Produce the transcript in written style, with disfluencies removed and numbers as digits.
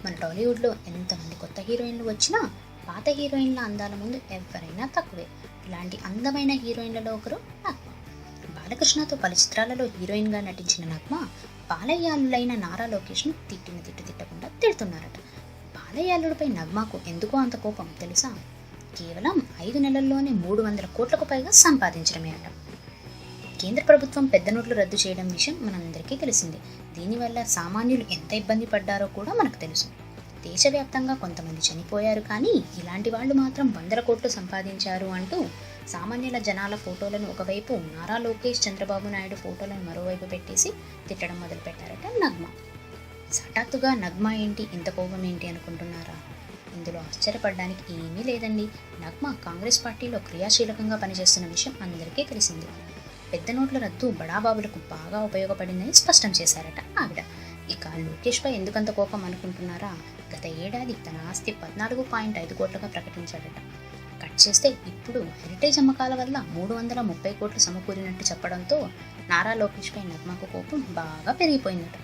మన టాలీవుడ్లో ఎంతమంది కొత్త హీరోయిన్లు వచ్చినా పాత హీరోయిన్ల అందాల ముందు ఎవరైనా తక్కువే. ఇలాంటి అందమైన హీరోయిన్లలో ఒకరు నగ్మ. బాలకృష్ణతో పలు చిత్రాలలో హీరోయిన్గా నటించిన నగ్మ బాలయ్యాలులైన నారా లోకేష్ను తిట్టిన తిట్టకుండా తిడుతున్నారట. బాలయ్యాలుడిపై నగ్మకు ఎందుకో అంత కోపం తెలుసా? కేవలం 5 నెలల్లోనే 300 కోట్లకు పైగా సంపాదించడమే అట. కేంద్ర ప్రభుత్వం పెద్ద నోట్లు రద్దు చేయడం విషయం మనందరికీ తెలిసిందే. దీనివల్ల సామాన్యులు ఎంత ఇబ్బంది పడ్డారో కూడా మనకు తెలుసు. దేశవ్యాప్తంగా కొంతమంది చనిపోయారు, కానీ ఇలాంటి వాళ్ళు మాత్రం 100 కోట్లు సంపాదించారు అంటూ సామాన్యుల జనాల ఫోటోలను ఒకవైపు, నారా లోకేష్, చంద్రబాబు నాయుడు ఫోటోలను మరోవైపు పెట్టేసి తిట్టడం మొదలుపెట్టారట నగ్మ. హఠాత్తుగా నగ్మ ఏంటి, ఇంత కోపం ఏంటి అనుకుంటున్నారా? ఇందులో ఆశ్చర్యపడడానికి ఏమీ లేదండి. నగ్మ కాంగ్రెస్ పార్టీలో క్రియాశీలకంగా పనిచేస్తున్న విషయం అందరికీ తెలిసింది. పెద్ద నోట్ల రద్దు బడాబాబులకు బాగా ఉపయోగపడిందని స్పష్టం చేశారట ఆవిడ. ఇక లోకేష్పై ఎందుకంత కోపం అనుకుంటున్నారా? గత ఏడాది తన ఆస్తి 14.5 కోట్లుగా ప్రకటించాడట. కట్ చేస్తే ఇప్పుడు హెరిటేజ్ అమ్మకాల వల్ల 330 కోట్లు సమకూరినట్టు చెప్పడంతో నారా లోకేష్పై నగ్మకు కోపం బాగా పెరిగిపోయిందట.